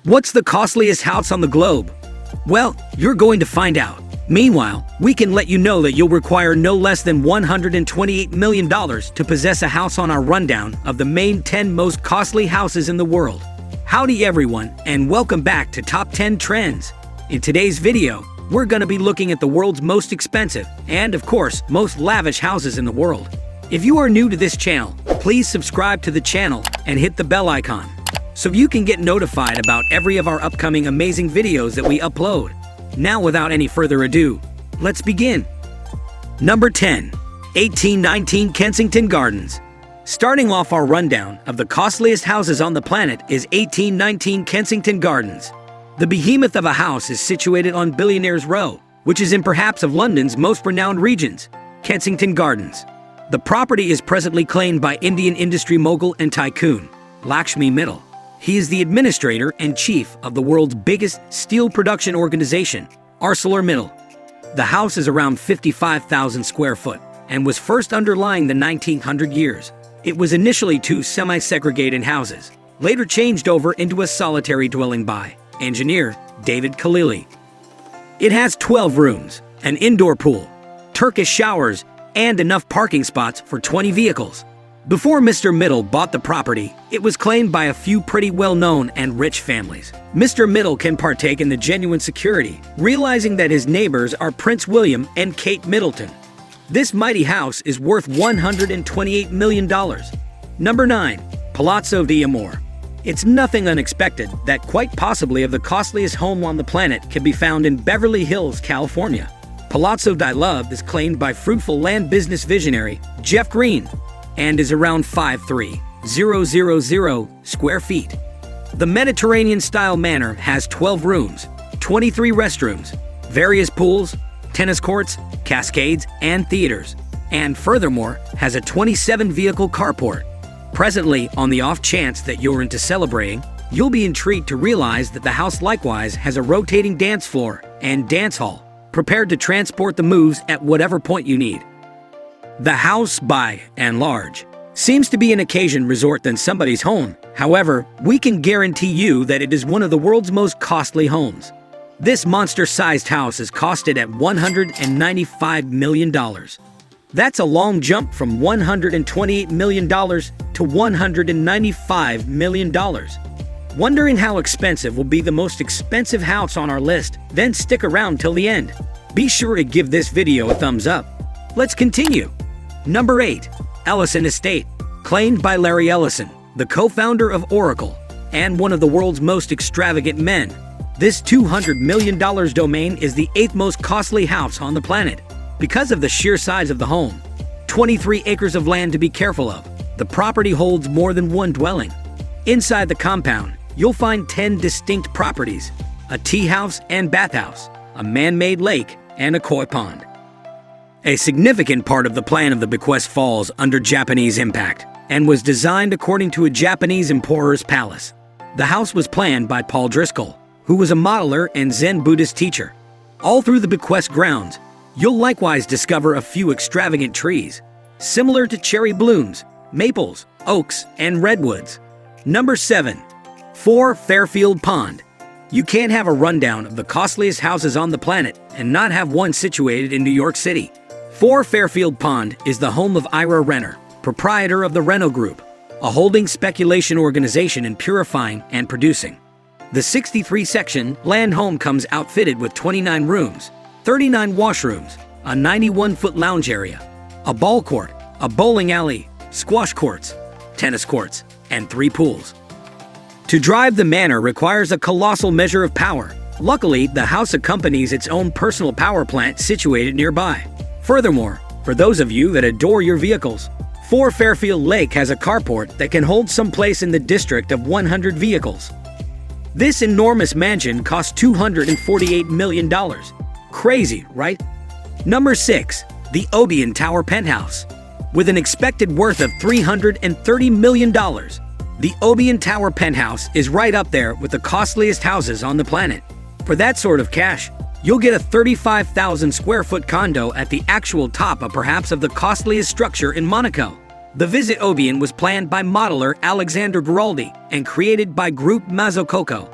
What's the costliest house on the globe? Well, you're going to find out. Meanwhile, we can let you know that you'll require no less than $128 million to possess a house on our rundown of the main 10 most costly houses in the world. Howdy everyone, and welcome back to Top 10 Trends. In today's video, we're going to be looking at the world's most expensive and, of course, most lavish houses in the world. If you are new to this channel, please subscribe to the channel and hit the bell icon so you can get notified about every of our upcoming amazing videos that we upload. Now, without any further ado, let's begin. Number 10. 1819 Kensington Gardens. Starting off our rundown of the costliest houses on the planet is 1819 Kensington Gardens. The behemoth of a house is situated on Billionaires Row, which is in perhaps of London's most renowned regions, Kensington Gardens. The property is presently claimed by Indian industry mogul and tycoon, Lakshmi Mittal. He is the administrator and chief of the world's biggest steel production organization, ArcelorMittal. The house is around 55,000 square foot and was first underlying the 1900 years. It was initially two semi-segregated houses, later changed over into a solitary dwelling by engineer David Khalili. It has 12 rooms, an indoor pool, Turkish showers, and enough parking spots for 20 vehicles. Before Mr. Mittal bought the property, it was claimed by a few pretty well-known and rich families. Mr. Mittal can partake in the genuine security, realizing that his neighbors are Prince William and Kate Middleton. This mighty house is worth $128 million. Number 9. Palazzo di Amore. It's nothing unexpected that quite possibly of the costliest home on the planet can be found in Beverly Hills, California. Palazzo di Love is claimed by fruitful land business visionary Jeff Green and is around 53,000 square feet. The Mediterranean-style manor has 12 rooms, 23 restrooms, various pools, tennis courts, cascades, and theaters, and furthermore has a 27-vehicle carport. Presently, on the off chance that you're into celebrating, you'll be intrigued to realize that the house likewise has a rotating dance floor and dance hall, prepared to transport the moves at whatever point you need. The house, by and large, seems to be an occasion resort than somebody's home. However, we can guarantee you that it is one of the world's most costly homes. This monster-sized house is costed at $195 million. That's a long jump from $128 million to $195 million. Wondering how expensive will be the most expensive house on our list? Then stick around till the end. Be sure to give this video a thumbs up. Let's continue. Number 8. Ellison Estate. Claimed by Larry Ellison, the co-founder of Oracle, and one of the world's most extravagant men. This $200 million domain is the 8th most costly house on the planet. Because of the sheer size of the home, 23 acres of land to be careful of, the property holds more than one dwelling. Inside the compound, you'll find 10 distinct properties, a tea house and bathhouse, a man-made lake, and a koi pond. A significant part of the plan of the bequest falls under Japanese impact and was designed according to a Japanese emperor's palace. The house was planned by Paul Driscoll, who was a modeler and Zen Buddhist teacher. All through the bequest grounds, you'll likewise discover a few extravagant trees, similar to cherry blooms, maples, oaks, and redwoods. Number 7. 4 Fairfield Pond. You can't have a rundown of the costliest houses on the planet and not have one situated in New York City. 4 Fairfield Pond is the home of Ira Renner, proprietor of the Renault Group, a holding speculation organization in purifying and producing. The 63-section land home comes outfitted with 29 rooms, 39 washrooms, a 91-foot lounge area, a ball court, a bowling alley, squash courts, tennis courts, and 3 pools. To drive the manor requires a colossal measure of power. Luckily, the house accompanies its own personal power plant situated nearby. Furthermore, for those of you that adore your vehicles, 4 Fairfield Lake has a carport that can hold some place in the district of 100 vehicles. This enormous mansion costs $248 million. Crazy, right? Number 6. The Odeon Tower Penthouse. With an expected worth of $330 million, the Odeon Tower Penthouse is right up there with the costliest houses on the planet. For that sort of cash, you'll get a 35,000 square foot condo at the actual top of perhaps of the costliest structure in Monaco. The Visit Odeon was planned by modeler Alexander Giraldi and created by Group Mazzucoco.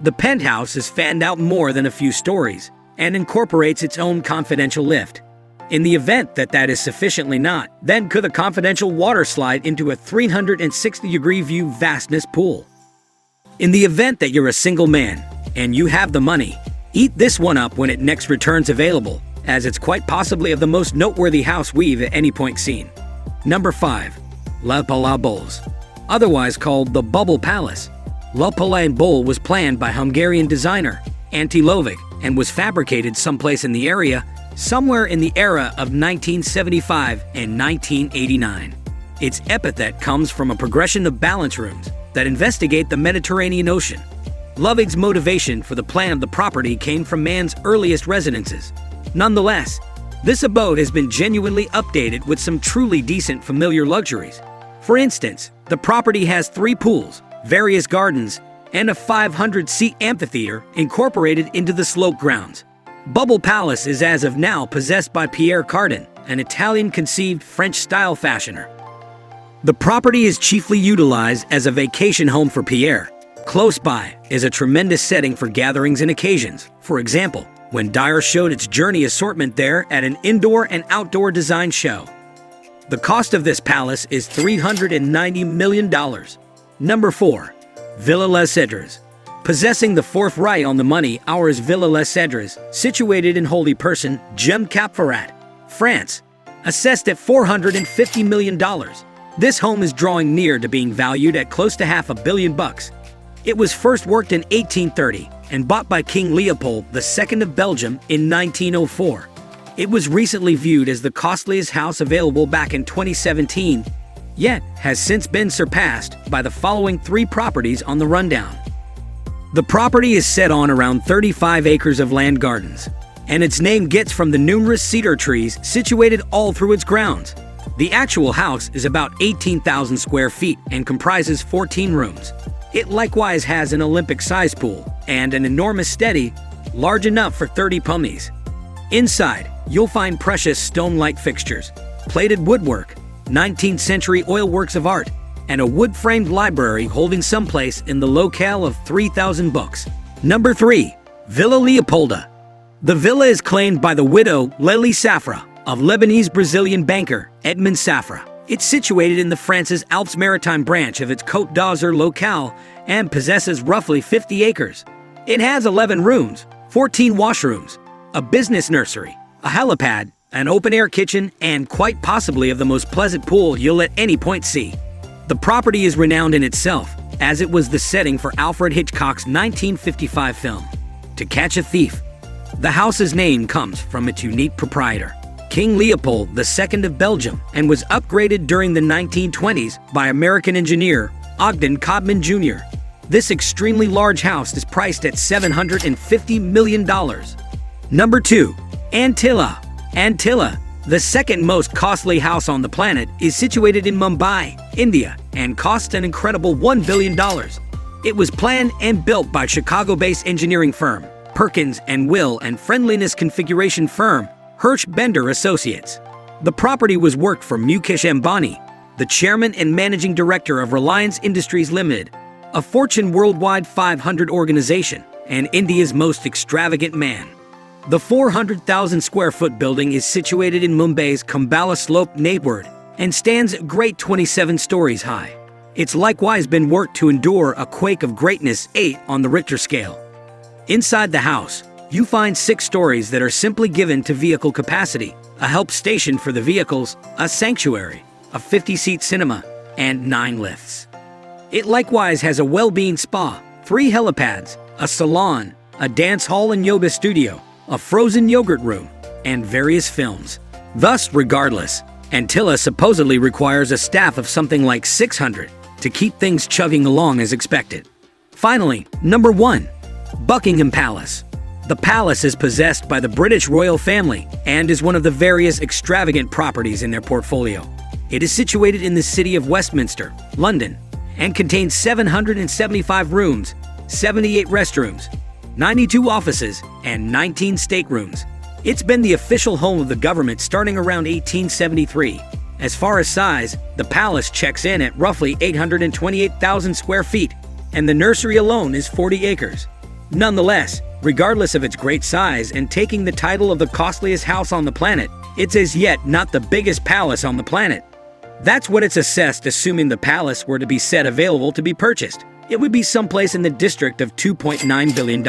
The penthouse is fanned out more than a few stories and incorporates its own confidential lift. In the event that that is sufficiently not, then could a confidential water slide into a 360-degree view vastness pool. In the event that you're a single man and you have the money, eat this one up when it next returns available, as it's quite possibly of the most noteworthy house we've at any point seen. Number 5. Le Palais Bowls. Otherwise called the Bubble Palace. Le Palais Bowl was planned by Hungarian designer Ante Lovic and was fabricated someplace in the area, somewhere in the era of 1975 and 1989. Its epithet comes from a progression of balance rooms that investigate the Mediterranean Ocean. Lovig's motivation for the plan of the property came from man's earliest residences. Nonetheless, this abode has been genuinely updated with some truly decent familiar luxuries. For instance, the property has 3 pools, various gardens, and a 500-seat amphitheater incorporated into the slope grounds. Bubble Palace is as of now possessed by Pierre Cardin, an Italian-conceived French-style fashioner. The property is chiefly utilized as a vacation home for Pierre. Close by is a tremendous setting for gatherings and occasions. For example, when Dyer showed its Journey assortment there at an indoor and outdoor design show. The cost of this palace is $390 million. Number 4. Villa Les Cedres. Possessing the 4th right on the money, ours Villa Les Cedres, situated in Holy Person, Gem Cap Ferrat, France, assessed at $450 million. This home is drawing near to being valued at close to $500 million. It was first worked in 1830 and bought by King Leopold II of Belgium in 1904. It was recently viewed as the costliest house available back in 2017, yet has since been surpassed by the following 3 properties on the rundown. The property is set on around 35 acres of land gardens, and its name gets from the numerous cedar trees situated all through its grounds. The actual house is about 18,000 square feet and comprises 14 rooms. It likewise has an Olympic-sized pool and an enormous steady, large enough for 30 pummies. Inside, you'll find precious stone-like fixtures, plated woodwork, 19th century oil works of art, and a wood-framed library holding someplace in the locale of 3,000 books. Number 3. Villa Leopolda. The villa is claimed by the widow Lely Safra of Lebanese-Brazilian banker Edmond Safra. It's situated in the France's Alps Maritime branch of its Côte d'Azur locale and possesses roughly 50 acres. It has 11 rooms, 14 washrooms, a business nursery, a helipad, an open-air kitchen, and quite possibly of the most pleasant pool you'll at any point see. The property is renowned in itself, as it was the setting for Alfred Hitchcock's 1955 film, To Catch a Thief. The house's name comes from its unique proprietor, King Leopold II of Belgium, and was upgraded during the 1920s by American engineer Ogden Codman Jr. This extremely large house is priced at $750 million. Number 2. Antilla. Antilla, the second most costly house on the planet, is situated in Mumbai, India, and costs an incredible $1 billion. It was planned and built by Chicago-based engineering firm Perkins and Will and friendliness configuration firm Hirsch Bender Associates. The property was worked for Mukesh Ambani, the chairman and managing director of Reliance Industries Limited, a Fortune Worldwide 500 organization, and India's most extravagant man. The 400,000 square foot building is situated in Mumbai's Khambala Slope neighborhood and stands a great 27 stories high. It's likewise been worked to endure a quake of greatness 8 on the Richter scale. Inside the house, you find 6 stories that are simply given to vehicle capacity, a help station for the vehicles, a sanctuary, a 50-seat cinema, and 9 lifts. It likewise has a well-being spa, 3 helipads, a salon, a dance hall and yoga studio, a frozen yogurt room, and various films. Thus, regardless, Antilla supposedly requires a staff of something like 600 to keep things chugging along as expected. Finally, number 1. Buckingham Palace. The palace is possessed by the British royal family and is one of the various extravagant properties in their portfolio. It is situated in the city of Westminster, London, and contains 775 rooms, 78 restrooms, 92 offices, and 19 staterooms. It's been the official home of the government starting around 1873. As far as size, the palace checks in at roughly 828,000 square feet, and the nursery alone is 40 acres. Nonetheless, regardless of its great size and taking the title of the costliest house on the planet, it's as yet not the biggest palace on the planet. That's what it's assessed, assuming the palace were to be set available to be purchased. It would be someplace in the district of $2.9 billion.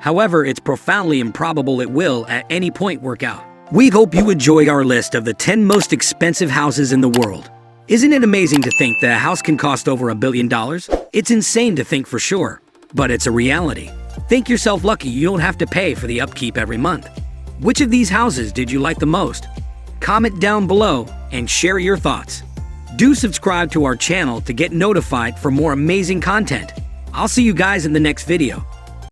However, it's profoundly improbable it will at any point work out. We hope you enjoyed our list of the 10 most expensive houses in the world. Isn't it amazing to think that a house can cost over $1 billion? It's insane to think for sure, but it's a reality. Think yourself lucky you don't have to pay for the upkeep every month. Which of these houses did you like the most? Comment down below and share your thoughts. Do subscribe to our channel to get notified for more amazing content. I'll see you guys in the next video.